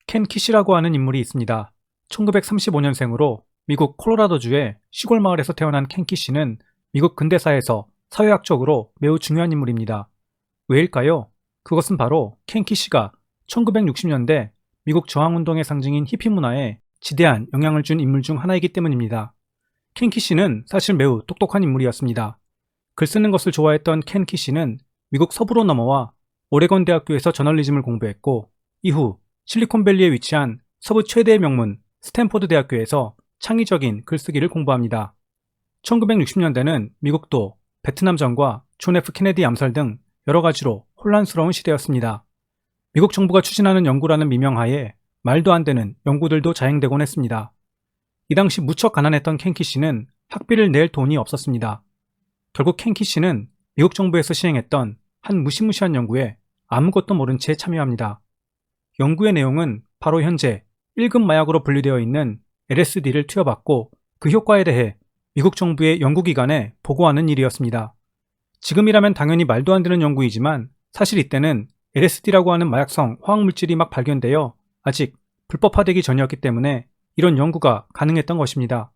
켄 키시라고 하는 인물이 있습니다. 1935년생으로 미국 콜로라도주의 시골 마을에서 태어난 켄 키시는 미국 근대사에서 사회학적으로 매우 중요한 인물입니다. 왜일까요? 그것은 바로 켄 키시가 1960년대 미국 저항운동의 상징인 히피 문화에 지대한 영향을 준 인물 중 하나이기 때문입니다. 켄 키시는 사실 매우 똑똑한 인물이었습니다. 글 쓰는 것을 좋아했던 켄 키시는 미국 서부로 넘어와 오레곤 대학교에서 저널리즘을 공부했고, 이후 실리콘밸리에 위치한 서부 최대의 명문 스탠포드 대학교에서 창의적인 글쓰기를 공부합니다. 1960년대는 미국도 베트남전과 존 F 케네디 암살 등 여러 가지로 혼란스러운 시대였습니다. 미국 정부가 추진하는 연구라는 미명하에 말도 안 되는 연구들도 자행되곤 했습니다. 이 당시 무척 가난했던 켄 키시는 학비를 낼 돈이 없었습니다. 결국 켄 키시는 미국 정부에서 시행했던 한 무시무시한 연구에 아무것도 모른 채 참여합니다. 연구의 내용은 바로 현재 1급 마약으로 분류되어 있는 LSD를 투여받고 그 효과에 대해 미국 정부의 연구기관에 보고하는 일이었습니다. 지금이라면 당연히 말도 안 되는 연구이지만 사실 이때는 LSD라고 하는 마약성 화학물질이 막 발견되어 아직 불법화되기 전이었기 때문에 이런 연구가 가능했던 것입니다.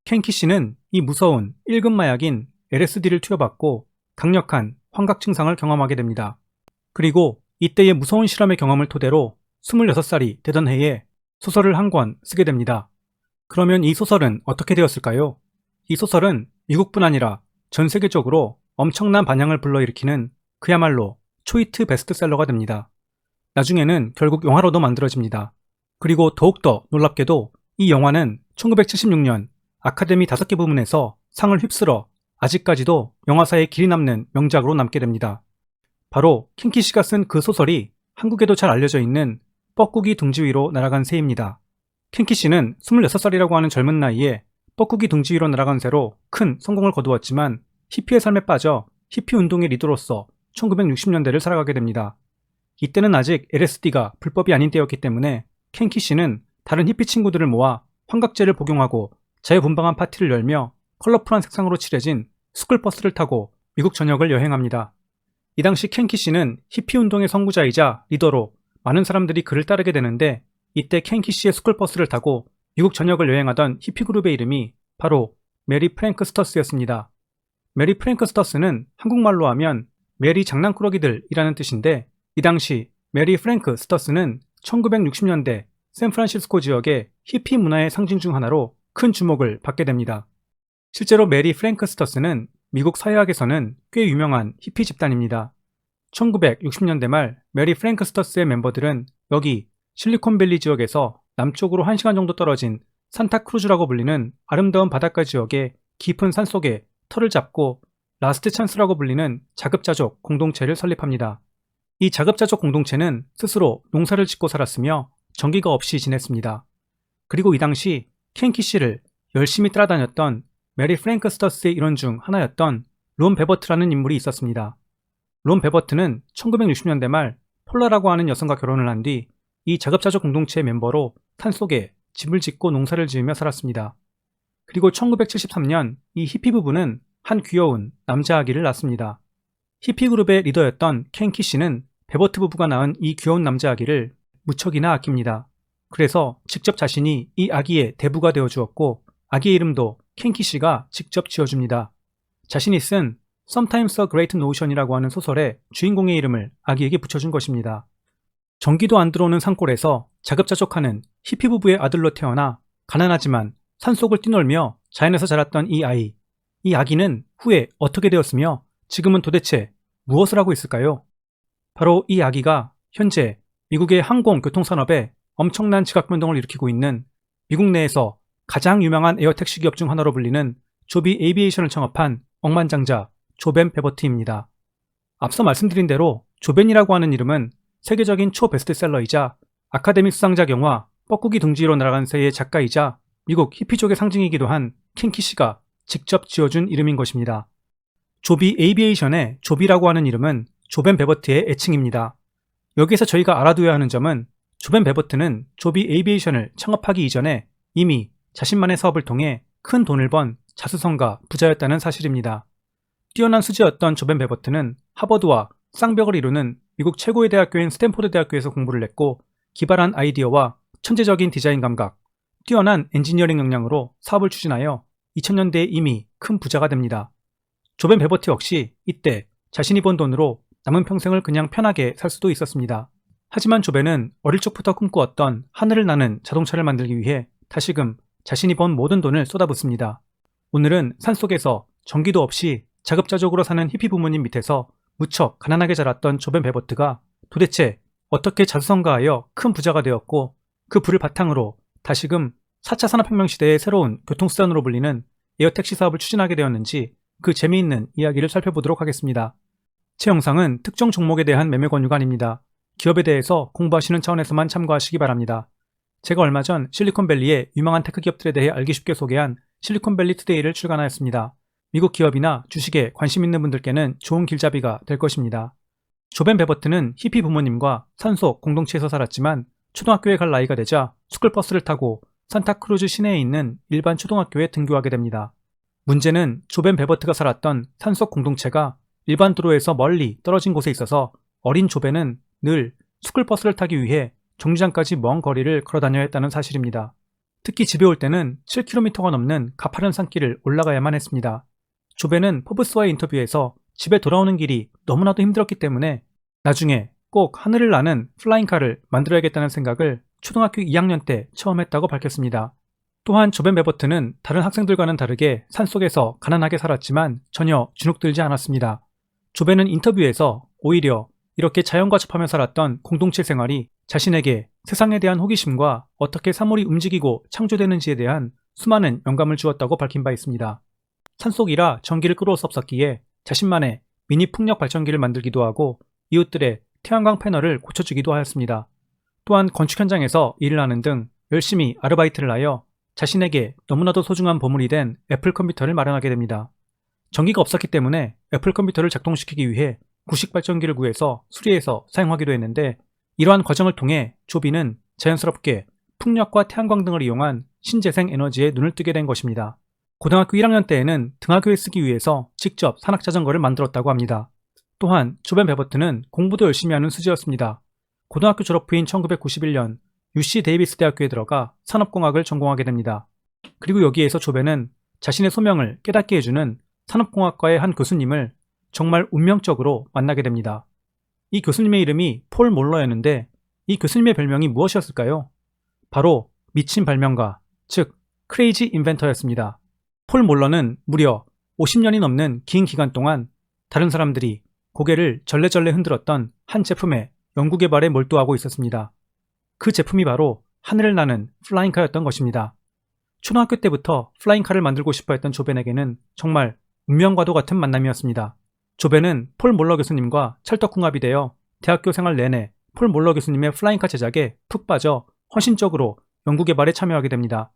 켄 키시는 이 무서운 1급 마약인 LSD를 투여받고 강력한 환각 증상을 경험하게 됩니다. 그리고 이때의 무서운 실험의 경험을 토대로 26살이 되던 해에 소설을 한 권 쓰게 됩니다. 그러면 이 소설은 어떻게 되었을까요? 이 소설은 미국뿐 아니라 전 세계적으로 엄청난 반향을 불러일으키는 그야말로 초이트 베스트셀러가 됩니다. 나중에는 결국 영화로도 만들어집니다. 그리고 더욱더 놀랍게도 이 영화는 1976년 아카데미 5개 부문에서 상을 휩쓸어 아직까지도 영화사에 길이 남는 명작으로 남게 됩니다. 바로 켄 키시가 쓴 그 소설이 한국에도 잘 알려져 있는 뻐꾸기 둥지 위로 날아간 새입니다. 켄 키시는 26살이라고 하는 젊은 나이에 뻐꾸기 둥지 위로 날아간 새로 큰 성공을 거두었지만 히피의 삶에 빠져 히피 운동의 리더로서 1960년대를 살아가게 됩니다. 이때는 아직 LSD가 불법이 아닌 때였기 때문에 켄 키시는 다른 히피 친구들을 모아 환각제를 복용하고 자유분방한 파티를 열며 컬러풀한 색상으로 칠해진 스쿨버스를 타고 미국 전역을 여행합니다. 이 당시 켄 키시는 히피 운동의 선구자이자 리더로 많은 사람들이 그를 따르게 되는데, 이때 켄 키시의 스쿨버스를 타고 미국 전역을 여행하던 히피 그룹의 이름이 바로 메리 프랭크 스터스였습니다. 메리 프랭크 스터스는 한국말로 하면 메리 장난꾸러기들이라는 뜻인데, 이 당시 메리 프랭크 스터스는 1960년대 샌프란시스코 지역의 히피 문화의 상징 중 하나로 큰 주목을 받게 됩니다. 실제로 메리 프랭크 스터스는 미국 사회학에서는 꽤 유명한 히피 집단입니다. 1960년대 말 메리 프랭크 스터스의 멤버들은 여기 실리콘밸리 지역에서 남쪽으로 1시간 정도 떨어진 산타크루즈라고 불리는 아름다운 바닷가 지역의 깊은 산속에 터를 잡고 라스트 찬스라고 불리는 자급자족 공동체를 설립합니다. 이 자급자족 공동체는 스스로 농사를 짓고 살았으며 전기가 없이 지냈습니다. 그리고 이 당시 켄 키시를 열심히 따라다녔던 메리 프랭크 스터스의 일원 중 하나였던 론 베버트라는 인물이 있었습니다. 론 베버트는 1960년대 말 폴라라고 하는 여성과 결혼을 한 뒤 이 자급자족 공동체의 멤버로 산속에 집을 짓고 농사를 지으며 살았습니다. 그리고 1973년 이 히피 부부는 한 귀여운 남자 아기를 낳습니다. 히피 그룹의 리더였던 켄 키시는 베버트 부부가 낳은 이 귀여운 남자 아기를 무척이나 아낍니다. 그래서 직접 자신이 이 아기의 대부가 되어 주었고, 아기의 이름도 켄 키시가 직접 지어줍니다. 자신이 쓴 Sometimes a Great Notion이라고 하는 소설의 주인공의 이름을 아기에게 붙여준 것입니다. 전기도 안 들어오는 산골에서 자급자족하는 히피 부부의 아들로 태어나 가난하지만 산속을 뛰놀며 자연에서 자랐던 이 아이. 이 아기는 후에 어떻게 되었으며 지금은 도대체 무엇을 하고 있을까요? 바로 이 아기가 현재 미국의 항공교통산업에 엄청난 지각변동을 일으키고 있는 미국 내에서 가장 유명한 에어택시 기업 중 하나로 불리는 조비 에이비에이션을 창업한 억만장자 조벤 베버트입니다. 앞서 말씀드린 대로 조벤이라고 하는 이름은 세계적인 초베스트셀러이자 아카데미 수상작 영화 뻐꾸기 둥지로 날아간 새의 작가이자 미국 히피족의 상징이기도 한 켄 키시가 직접 지어준 이름인 것입니다. 조비 에이비에이션의 조비라고 하는 이름은 조벤 베버트의 애칭입니다. 여기에서 저희가 알아두어야 하는 점은 조벤 베버트는 조비 에이비에이션을 창업하기 이전에 이미 자신만의 사업을 통해 큰 돈을 번 자수성가 부자였다는 사실입니다. 뛰어난 수지였던 조벤 베버트는 하버드와 쌍벽을 이루는 미국 최고의 대학교인 스탠포드 대학교에서 공부를 했고, 기발한 아이디어와 천재적인 디자인 감각, 뛰어난 엔지니어링 역량으로 사업을 추진하여 2000년대에 이미 큰 부자가 됩니다. 조벤 베버트 역시 이때 자신이 번 돈으로 남은 평생을 그냥 편하게 살 수도 있었습니다. 하지만 조벤은 어릴 적부터 꿈꾸었던 하늘을 나는 자동차를 만들기 위해 다시금 자신이 번 모든 돈을 쏟아붓습니다. 오늘은 산속에서 전기도 없이 자급자족으로 사는 히피 부모님 밑에서 무척 가난하게 자랐던 조벤 베버트가 도대체 어떻게 자수성가하여 큰 부자가 되었고, 그 부를 바탕으로 다시금 4차 산업혁명 시대의 새로운 교통수단으로 불리는 에어택시 사업을 추진하게 되었는지 그 재미있는 이야기를 살펴보도록 하겠습니다. 제 영상은 특정 종목에 대한 매매 권유가 아닙니다. 기업에 대해서 공부하시는 차원에서만 참고하시기 바랍니다. 제가 얼마 전 실리콘밸리의 유망한 테크 기업들에 대해 알기 쉽게 소개한 실리콘밸리 투데이를 출간하였습니다. 미국 기업이나 주식에 관심 있는 분들께는 좋은 길잡이가 될 것입니다. 조벤 베버트는 히피 부모님과 산속 공동체에서 살았지만 초등학교에 갈 나이가 되자 스쿨버스를 타고 산타크루즈 시내에 있는 일반 초등학교에 등교하게 됩니다. 문제는 조벤 베버트가 살았던 산속 공동체가 일반 도로에서 멀리 떨어진 곳에 있어서 어린 조벤은 늘 스쿨버스를 타기 위해 정류장까지 먼 거리를 걸어 다녀야 했다는 사실입니다. 특히 집에 올 때는 7km가 넘는 가파른 산길을 올라가야만 했습니다. 조벤은 포브스와의 인터뷰에서 집에 돌아오는 길이 너무나도 힘들었기 때문에 나중에 꼭 하늘을 나는 플라잉카를 만들어야겠다는 생각을 초등학교 2학년 때 처음 했다고 밝혔습니다. 또한 조벤 베버트는 다른 학생들과는 다르게 산속에서 가난하게 살았지만 전혀 주눅들지 않았습니다. 조벤은 인터뷰에서 오히려 이렇게 자연과 접하며 살았던 공동체 생활이 자신에게 세상에 대한 호기심과 어떻게 사물이 움직이고 창조되는지에 대한 수많은 영감을 주었다고 밝힌 바 있습니다. 산속이라 전기를 끌어올 수 없었기에 자신만의 미니 풍력 발전기를 만들기도 하고 이웃들의 태양광 패널을 고쳐주기도 하였습니다. 또한 건축 현장에서 일을 하는 등 열심히 아르바이트를 하여 자신에게 너무나도 소중한 보물이 된 애플 컴퓨터를 마련하게 됩니다. 전기가 없었기 때문에 애플 컴퓨터를 작동시키기 위해 구식 발전기를 구해서 수리해서 사용하기도 했는데, 이러한 과정을 통해 조비는 자연스럽게 풍력과 태양광 등을 이용한 신재생 에너지에 눈을 뜨게 된 것입니다. 고등학교 1학년 때에는 등하교에 쓰기 위해서 직접 산악자전거를 만들었다고 합니다. 또한 조벤 베버트는 공부도 열심히 하는 수지였습니다. 고등학교 졸업 후인 1991년 UC 데이비스 대학교에 들어가 산업공학을 전공하게 됩니다. 그리고 여기에서 조벤은 자신의 소명을 깨닫게 해주는 산업공학과의 한 교수님을 정말 운명적으로 만나게 됩니다. 이 교수님의 이름이 폴 몰러였는데 이 교수님의 별명이 무엇이었을까요? 바로 미친 발명가, 즉 크레이지 인벤터였습니다. 폴 몰러는 무려 50년이 넘는 긴 기간 동안 다른 사람들이 고개를 절레절레 흔들었던 한 제품의 연구개발에 몰두하고 있었습니다. 그 제품이 바로 하늘을 나는 플라잉카였던 것입니다. 초등학교 때부터 플라잉카를 만들고 싶어 했던 조벤에게는 정말 운명과도 같은 만남이었습니다. 조벤은 폴 몰러 교수님과 찰떡궁합이 되어 대학교 생활 내내 폴 몰러 교수님의 플라잉카 제작에 푹 빠져 헌신적으로 연구개발에 참여하게 됩니다.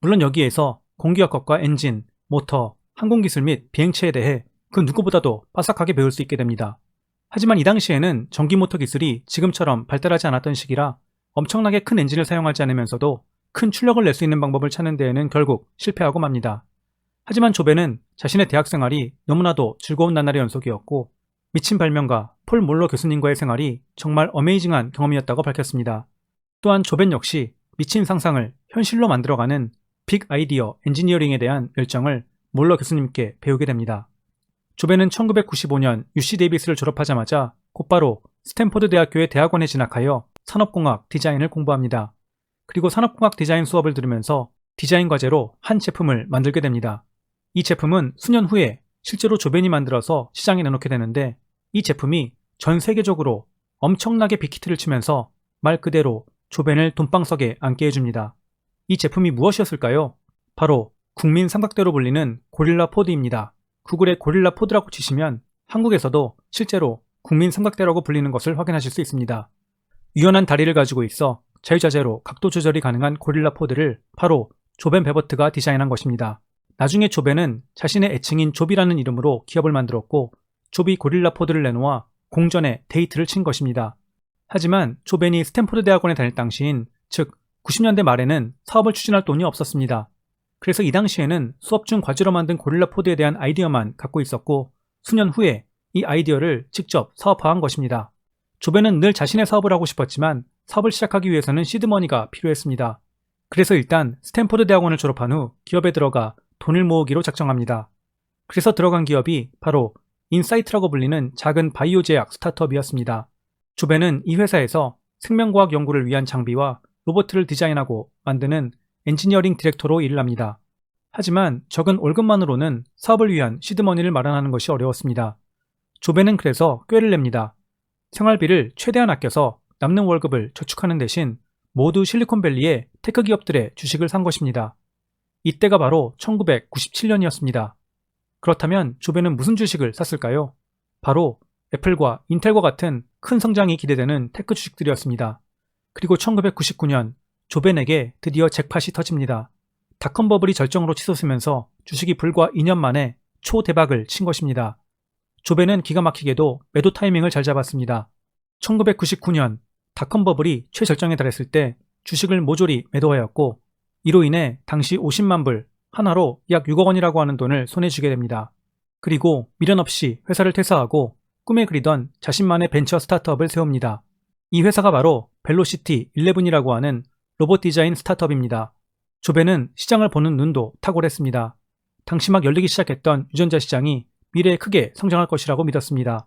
물론 여기에서 공기역학과 엔진, 모터, 항공기술 및 비행체에 대해 그 누구보다도 빠삭하게 배울 수 있게 됩니다. 하지만 이 당시에는 전기모터 기술이 지금처럼 발달하지 않았던 시기라 엄청나게 큰 엔진을 사용하지 않으면서도 큰 출력을 낼 수 있는 방법을 찾는 데에는 결국 실패하고 맙니다. 하지만 조벤은 자신의 대학 생활이 너무나도 즐거운 나날의 연속이었고 미친 발명가 폴 몰러 교수님과의 생활이 정말 어메이징한 경험이었다고 밝혔습니다. 또한 조벤 역시 미친 상상을 현실로 만들어가는 빅 아이디어 엔지니어링에 대한 열정을 몰러 교수님께 배우게 됩니다. 조벤은 1995년 UC 데이비스를 졸업하자마자 곧바로 스탠포드 대학교의 대학원에 진학하여 산업공학 디자인을 공부합니다. 그리고 산업공학 디자인 수업을 들으면서 디자인 과제로 한 제품을 만들게 됩니다. 이 제품은 수년 후에 실제로 조벤이 만들어서 시장에 내놓게 되는데, 이 제품이 전 세계적으로 엄청나게 빅히트를 치면서 말 그대로 조벤을 돈방석에 앉게 해줍니다. 이 제품이 무엇이었을까요? 바로 국민 삼각대로 불리는 고릴라 포드입니다. 구글에 고릴라 포드라고 치시면 한국에서도 실제로 국민 삼각대라고 불리는 것을 확인하실 수 있습니다. 유연한 다리를 가지고 있어 자유자재로 각도 조절이 가능한 고릴라 포드를 바로 조벤 베버트가 디자인한 것입니다. 나중에 조벤은 자신의 애칭인 조비라는 이름으로 기업을 만들었고 조비 고릴라 포드를 내놓아 공전에 데이트를 친 것입니다. 하지만 조벤이 스탠포드 대학원에 다닐 당시인 즉 90년대 말에는 사업을 추진할 돈이 없었습니다. 그래서 이 당시에는 수업 중 과제로 만든 고릴라 포드에 대한 아이디어만 갖고 있었고 수년 후에 이 아이디어를 직접 사업화한 것입니다. 조벤은 늘 자신의 사업을 하고 싶었지만 사업을 시작하기 위해서는 시드머니가 필요했습니다. 그래서 일단 스탠포드 대학원을 졸업한 후 기업에 들어가 돈을 모으기로 작정합니다. 그래서 들어간 기업이 바로 인사이트라고 불리는 작은 바이오 제약 스타트업이었습니다. 조벤은 이 회사에서 생명과학 연구를 위한 장비와 로봇을 디자인하고 만드는 엔지니어링 디렉터로 일을 합니다. 하지만 적은 월급만으로는 사업을 위한 시드머니를 마련하는 것이 어려웠습니다. 조벤은 그래서 꾀를 냅니다. 생활비를 최대한 아껴서 남는 월급을 저축하는 대신 모두 실리콘밸리의 테크 기업들의 주식을 산 것입니다. 이때가 바로 1997년이었습니다. 그렇다면 조벤은 무슨 주식을 샀을까요? 바로 애플과 인텔과 같은 큰 성장이 기대되는 테크 주식들이었습니다. 그리고 1999년 조벤에게 드디어 잭팟이 터집니다. 닷컴 버블이 절정으로 치솟으면서 주식이 불과 2년 만에 초대박을 친 것입니다. 조벤은 기가 막히게도 매도 타이밍을 잘 잡았습니다. 1999년 닷컴 버블이 최절정에 달했을 때 주식을 모조리 매도하였고 이로 인해 당시 50만 불, 하나로 약 6억 원이라고 하는 돈을 손에 쥐게 됩니다. 그리고 미련 없이 회사를 퇴사하고 꿈에 그리던 자신만의 벤처 스타트업을 세웁니다. 이 회사가 바로 벨로시티 11이라고 하는 로봇 디자인 스타트업입니다. 조벤은 시장을 보는 눈도 탁월했습니다. 당시 막 열리기 시작했던 유전자 시장이 미래에 크게 성장할 것이라고 믿었습니다.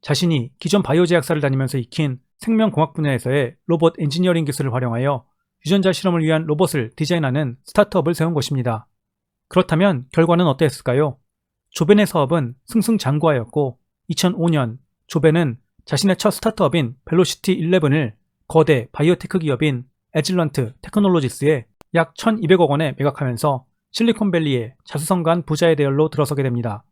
자신이 기존 바이오 제약사를 다니면서 익힌 생명공학 분야에서의 로봇 엔지니어링 기술을 활용하여 유전자 실험을 위한 로봇을 디자인하는 스타트업을 세운 것입니다. 그렇다면 결과는 어땠을까요? 조벤의 사업은 승승장구하였고 2005년 조벤은 자신의 첫 스타트업인 벨로시티 11을 거대 바이오테크 기업인 에즐런트 테크놀로지스에 약 1200억 원에 매각하면서 실리콘밸리의 자수성가한 부자의 대열로 들어서게 됩니다.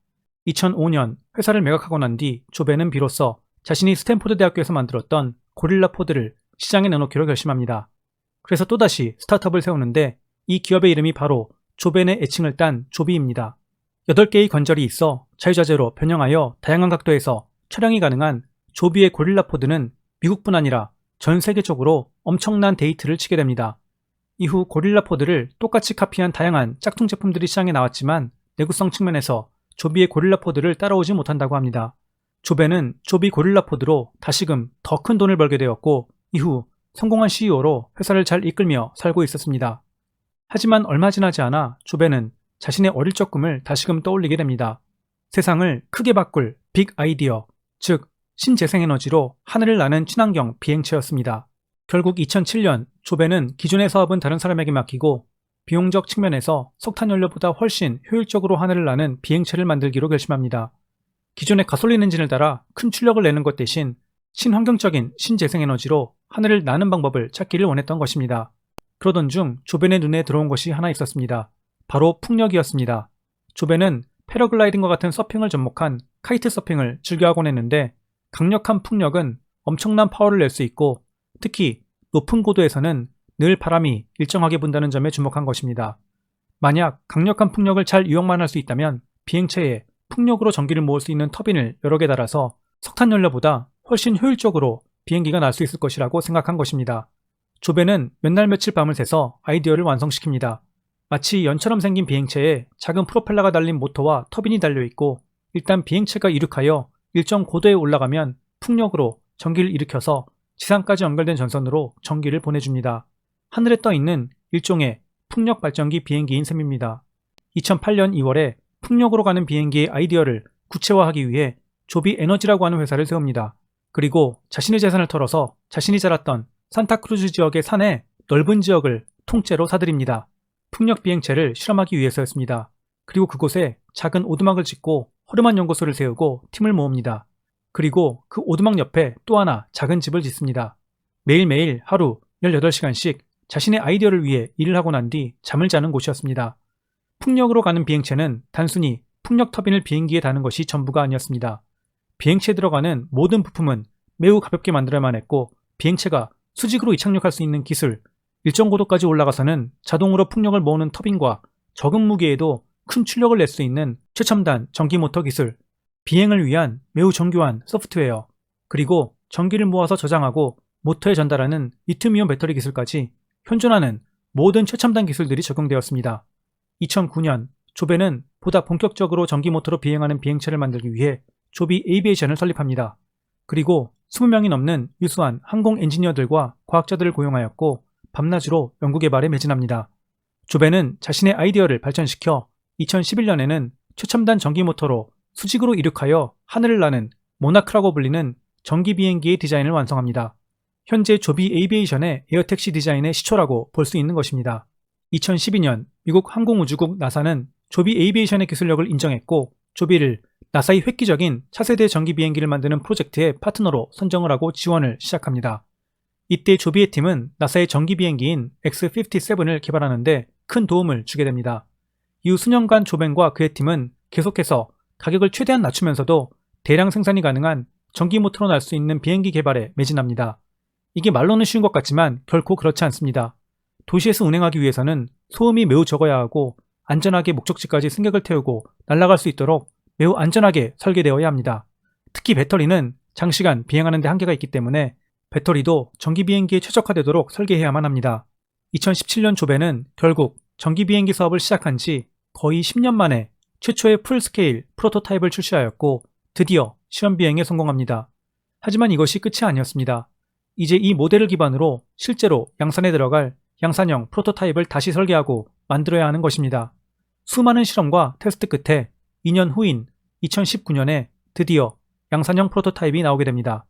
2005년 회사를 매각하고 난 뒤 조벤은 비로소 자신이 스탠포드 대학교에서 만들었던 고릴라 포드를 시장에 내놓기로 결심합니다. 그래서 또다시 스타트업을 세우는데 이 기업의 이름이 바로 조벤의 애칭을 딴 조비입니다. 8개의 관절이 있어 자유자재로 변형하여 다양한 각도에서 촬영이 가능한 조비의 고릴라 포드는 미국뿐 아니라 전 세계적으로 엄청난 데이트를 치게 됩니다. 이후 고릴라 포드를 똑같이 카피한 다양한 짝퉁 제품들이 시장에 나왔지만 내구성 측면에서 조비의 고릴라 포드를 따라오지 못한다고 합니다. 조벤은 조비 고릴라 포드로 다시금 더 큰 돈을 벌게 되었고 이후 성공한 CEO로 회사를 잘 이끌며 살고 있었습니다. 하지만 얼마 지나지 않아 조벤은 자신의 어릴 적 꿈을 다시금 떠올리게 됩니다. 세상을 크게 바꿀 빅 아이디어, 즉 신재생에너지로 하늘을 나는 친환경 비행체였습니다. 결국 2007년 조벤은 기존의 사업은 다른 사람에게 맡기고 비용적 측면에서 석탄연료보다 훨씬 효율적으로 하늘을 나는 비행체를 만들기로 결심합니다. 기존의 가솔린 엔진을 달아 큰 출력을 내는 것 대신 친환경적인 신재생에너지로 하늘을 나는 방법을 찾기를 원했던 것입니다. 그러던 중 조벤의 눈에 들어온 것이 하나 있었습니다. 바로 풍력이었습니다. 조벤은 패러글라이딩과 같은 서핑을 접목한 카이트 서핑을 즐겨하곤 했는데 강력한 풍력은 엄청난 파워를 낼 수 있고 특히 높은 고도에서는 늘 바람이 일정하게 분다는 점에 주목한 것입니다. 만약 강력한 풍력을 잘 이용만 할 수 있다면 비행체에 풍력으로 전기를 모을 수 있는 터빈을 여러 개 달아서 석탄연료보다 훨씬 효율적으로 비행기가 날 수 있을 것이라고 생각한 것입니다. 조벤은 몇 날 며칠 밤을 새서 아이디어를 완성시킵니다. 마치 연처럼 생긴 비행체에 작은 프로펠러가 달린 모터와 터빈이 달려있고 일단 비행체가 이륙하여 일정 고도에 올라가면 풍력으로 전기를 일으켜서 지상까지 연결된 전선으로 전기를 보내줍니다. 하늘에 떠있는 일종의 풍력 발전기 비행기인 셈입니다. 2008년 2월에 풍력으로 가는 비행기의 아이디어를 구체화하기 위해 조비 에너지라고 하는 회사를 세웁니다. 그리고 자신의 재산을 털어서 자신이 자랐던 산타크루즈 지역의 산의 넓은 지역을 통째로 사들입니다. 풍력 비행체를 실험하기 위해서였습니다. 그리고 그곳에 작은 오두막을 짓고 허름한 연구소를 세우고 팀을 모읍니다. 그리고 그 오두막 옆에 또 하나 작은 집을 짓습니다. 매일매일 하루 18시간씩 자신의 아이디어를 위해 일을 하고 난 뒤 잠을 자는 곳이었습니다. 풍력으로 가는 비행체는 단순히 풍력 터빈을 비행기에 다는 것이 전부가 아니었습니다. 비행체에 들어가는 모든 부품은 매우 가볍게 만들어야만 했고 비행체가 수직으로 이착륙할 수 있는 기술, 일정 고도까지 올라가서는 자동으로 풍력을 모으는 터빈과 적은 무게에도 큰 출력을 낼 수 있는 최첨단 전기모터 기술, 비행을 위한 매우 정교한 소프트웨어, 그리고 전기를 모아서 저장하고 모터에 전달하는 리튬이온 배터리 기술까지 현존하는 모든 최첨단 기술들이 적용되었습니다. 2009년 조벤은 보다 본격적으로 전기모터로 비행하는 비행체를 만들기 위해 조비 에이비에이션을 설립합니다. 그리고 20명이 넘는 유수한 항공 엔지니어들과 과학자들을 고용하였고 밤낮으로 연구개발에 매진합니다. 조배는 자신의 아이디어를 발전시켜 2011년에는 최첨단 전기모터로 수직으로 이륙하여 하늘을 나는 모나크라고 불리는 전기 비행기의 디자인을 완성합니다. 현재 조비 에이비에이션의 에어택시 디자인의 시초라고 볼 수 있는 것입니다. 2012년 미국 항공우주국 나사는 조비 에이비에이션의 기술력을 인정했고 조비를 나사의 획기적인 차세대 전기 비행기를 만드는 프로젝트의 파트너로 선정을 하고 지원을 시작합니다. 이때 조비의 팀은 나사의 전기 비행기인 X-57을 개발하는데 큰 도움을 주게 됩니다. 이후 수년간 조벤과 그의 팀은 계속해서 가격을 최대한 낮추면서도 대량 생산이 가능한 전기 모터로 날 수 있는 비행기 개발에 매진합니다. 이게 말로는 쉬운 것 같지만 결코 그렇지 않습니다. 도시에서 운행하기 위해서는 소음이 매우 적어야 하고 안전하게 목적지까지 승객을 태우고 날아갈 수 있도록 매우 안전하게 설계되어야 합니다. 특히 배터리는 장시간 비행하는 데 한계가 있기 때문에 배터리도 전기 비행기에 최적화되도록 설계해야만 합니다. 2017년 조배는 결국 전기 비행기 사업을 시작한 지 거의 10년 만에 최초의 풀스케일 프로토타입을 출시하였고 드디어 시험 비행에 성공합니다. 하지만 이것이 끝이 아니었습니다. 이제 이 모델을 기반으로 실제로 양산에 들어갈 양산형 프로토타입을 다시 설계하고 만들어야 하는 것입니다. 수많은 실험과 테스트 끝에 2년 후인 2019년에 드디어 양산형 프로토타입이 나오게 됩니다.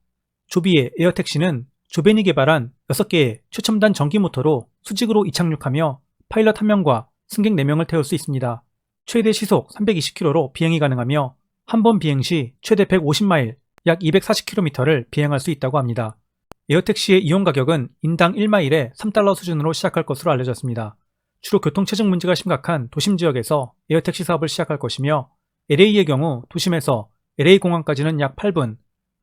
조비의 에어택시는 조벤이 개발한 6개의 최첨단 전기 모터로 수직으로 이착륙하며 파일럿 1명과 승객 4명을 태울 수 있습니다. 최대 시속 320km로 비행이 가능하며 한 번 비행 시 최대 150마일, 약 240km를 비행할 수 있다고 합니다. 에어택시의 이용 가격은 인당 1마일에 $3 수준으로 시작할 것으로 알려졌습니다. 주로 교통체증 문제가 심각한 도심 지역에서 에어택시 사업을 시작할 것이며 LA의 경우 도심에서 LA 공항까지는 약 8분,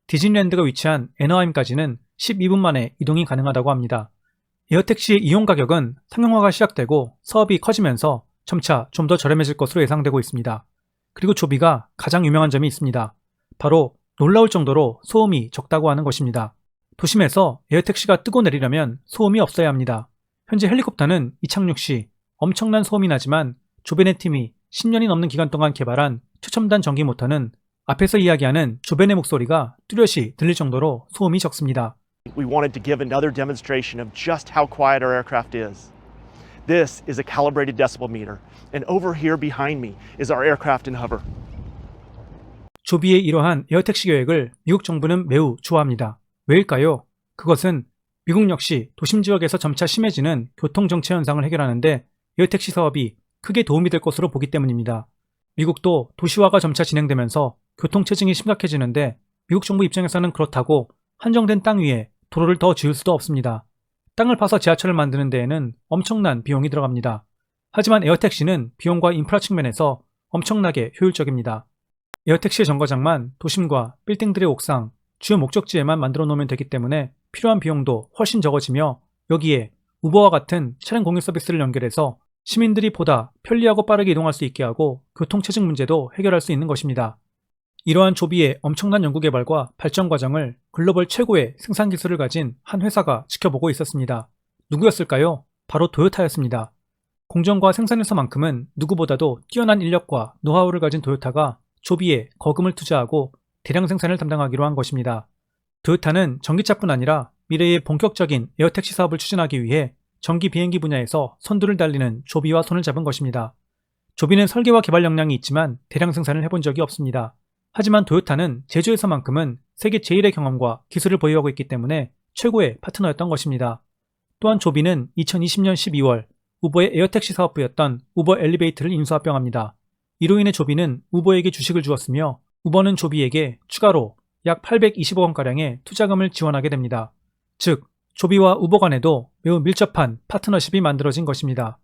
디즈니랜드가 위치한 애너하임까지는 12분 만에 이동이 가능하다고 합니다. 에어택시의 이용 가격은 상용화가 시작되고 사업이 커지면서 점차 좀 더 저렴해질 것으로 예상되고 있습니다. 그리고 조비가 가장 유명한 점이 있습니다. 바로 놀라울 정도로 소음이 적다고 하는 것입니다. 도심에서 에어택시가 뜨고 내리려면 소음이 없어야 합니다. 현재 헬리콥터는 이착륙 시 엄청난 소음이 나지만 조벤의 팀이 10년이 넘는 기간 동안 개발한 최첨단 전기 모터는 앞에서 이야기하는 조벤의 목소리가 뚜렷이 들릴 정도로 소음이 적습니다. We wanted to give another demonstration of just how quiet our aircraft is. This is a calibrated decibel meter, and over here behind me is our aircraft in hover. 조비의 이러한 에어택시 계획을 미국 정부는 매우 좋아합니다. 왜일까요? 그것은 미국 역시 도심 지역에서 점차 심해지는 교통정체 현상을 해결하는데 에어택시 사업이 크게 도움이 될 것으로 보기 때문입니다. 미국도 도시화가 점차 진행되면서 교통체증이 심각해지는데 미국 정부 입장에서는 그렇다고 한정된 땅 위에 도로를 더 지을 수도 없습니다. 땅을 파서 지하철을 만드는 데에는 엄청난 비용이 들어갑니다. 하지만 에어택시는 비용과 인프라 측면에서 엄청나게 효율적입니다. 에어택시의 정거장만 도심과 빌딩들의 옥상, 주요 목적지에만 만들어 놓으면 되기 때문에 필요한 비용도 훨씬 적어지며 여기에 우버와 같은 차량 공유 서비스를 연결해서 시민들이 보다 편리하고 빠르게 이동할 수 있게 하고 교통체증 문제도 해결할 수 있는 것입니다. 이러한 조비의 엄청난 연구개발과 발전 과정을 글로벌 최고의 생산 기술을 가진 한 회사가 지켜보고 있었습니다. 누구였을까요? 바로 도요타였습니다. 공정과 생산에서만큼은 누구보다도 뛰어난 인력과 노하우를 가진 도요타가 조비에 거금을 투자하고 대량 생산을 담당하기로 한 것입니다. 도요타는 전기차뿐 아니라 미래의 본격적인 에어택시 사업을 추진하기 위해 전기 비행기 분야에서 선두를 달리는 조비와 손을 잡은 것입니다. 조비는 설계와 개발 역량이 있지만 대량 생산을 해본 적이 없습니다. 하지만 도요타는 제조에서만큼은 세계 제1의 경험과 기술을 보유하고 있기 때문에 최고의 파트너였던 것입니다. 또한 조비는 2020년 12월 우버의 에어택시 사업부였던 우버 엘리베이트를 인수합병합니다. 이로 인해 조비는 우버에게 주식을 주었으며 우버는 조비에게 추가로 약 820억 원가량의 투자금을 지원하게 됩니다. 즉, 조비와 우버 간에도 매우 밀접한 파트너십이 만들어진 것입니다.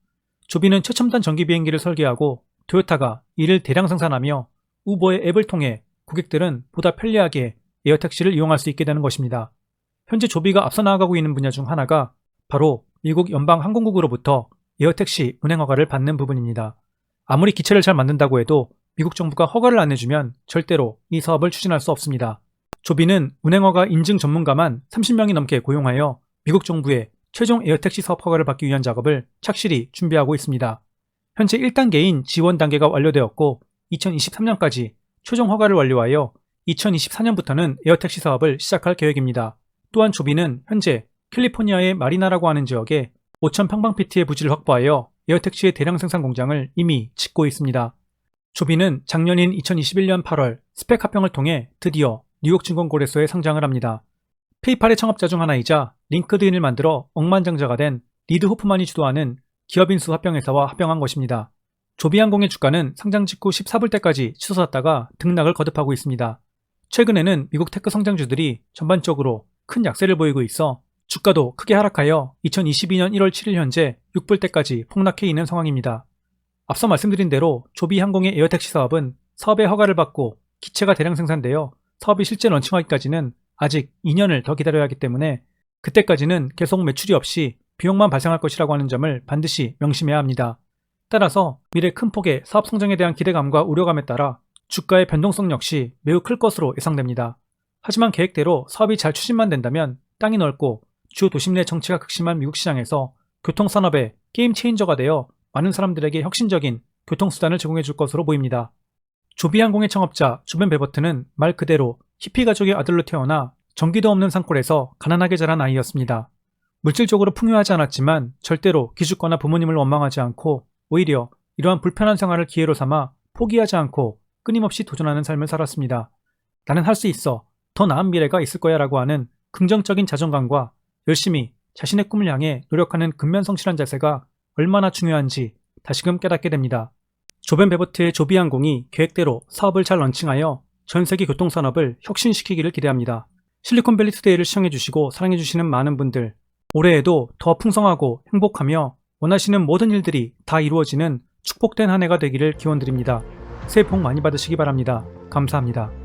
조비는 최첨단 전기 비행기를 설계하고 도요타가 이를 대량 생산하며 우버의 앱을 통해 고객들은 보다 편리하게 에어택시를 이용할 수 있게 되는 것입니다. 현재 조비가 앞서 나아가고 있는 분야 중 하나가 바로 미국 연방항공국으로부터 에어택시 운행 허가를 받는 부분입니다. 아무리 기체를 잘 만든다고 해도 미국 정부가 허가를 안 해주면 절대로 이 사업을 추진할 수 없습니다. 조비는 운행허가 인증 전문가만 30명이 넘게 고용하여 미국 정부의 최종 에어택시 사업 허가를 받기 위한 작업을 착실히 준비하고 있습니다. 현재 1단계인 지원 단계가 완료되었고 2023년까지 최종 허가를 완료하여 2024년부터는 에어택시 사업을 시작할 계획입니다. 또한 조비는 현재 캘리포니아의 마리나라고 하는 지역에 5,000평방피트의 부지를 확보하여 에어택시의 대량 생산 공장을 이미 짓고 있습니다. 조비는 작년인 2021년 8월 스펙 합병을 통해 드디어 뉴욕 증권거래소에 상장을 합니다. 페이팔의 창업자 중 하나이자 링크드인을 만들어 억만장자가 된 리드 호프만이 주도하는 기업인수 합병회사와 합병한 것입니다. 조비항공의 주가는 상장 직후 14불대까지 치솟았다가 등락을 거듭하고 있습니다. 최근에는 미국 테크 성장주들이 전반적으로 큰 약세를 보이고 있어 주가도 크게 하락하여 2022년 1월 7일 현재 6불대까지 폭락해 있는 상황입니다. 앞서 말씀드린 대로 조비항공의 에어택시 사업은 사업의 허가를 받고 기체가 대량 생산되어 사업이 실제 런칭하기까지는 아직 2년을 더 기다려야 하기 때문에 그때까지는 계속 매출이 없이 비용만 발생할 것이라고 하는 점을 반드시 명심해야 합니다. 따라서 미래 큰 폭의 사업 성장에 대한 기대감과 우려감에 따라 주가의 변동성 역시 매우 클 것으로 예상됩니다. 하지만 계획대로 사업이 잘 추진만 된다면 땅이 넓고 주 도심 내 정체가 극심한 미국 시장에서 교통산업의 게임 체인저가 되어 많은 사람들에게 혁신적인 교통수단을 제공해 줄 것으로 보입니다. 조비항공의 창업자 조벤 베버트는 말 그대로 히피 가족의 아들로 태어나 전기도 없는 산골에서 가난하게 자란 아이였습니다. 물질적으로 풍요하지 않았지만 절대로 기죽거나 부모님을 원망하지 않고 오히려 이러한 불편한 생활을 기회로 삼아 포기하지 않고 끊임없이 도전하는 삶을 살았습니다. 나는 할 수 있어, 더 나은 미래가 있을 거야 라고 하는 긍정적인 자존감과 열심히 자신의 꿈을 향해 노력하는 근면성실한 자세가 얼마나 중요한지 다시금 깨닫게 됩니다. 조벤 베버트의 조비항공이 계획대로 사업을 잘 런칭하여 전세계 교통산업을 혁신시키기를 기대합니다. 실리콘밸리 투데이를 시청해주시고 사랑해주시는 많은 분들, 올해에도 더 풍성하고 행복하며 원하시는 모든 일들이 다 이루어지는 축복된 한 해가 되기를 기원드립니다. 새해 복 많이 받으시기 바랍니다. 감사합니다.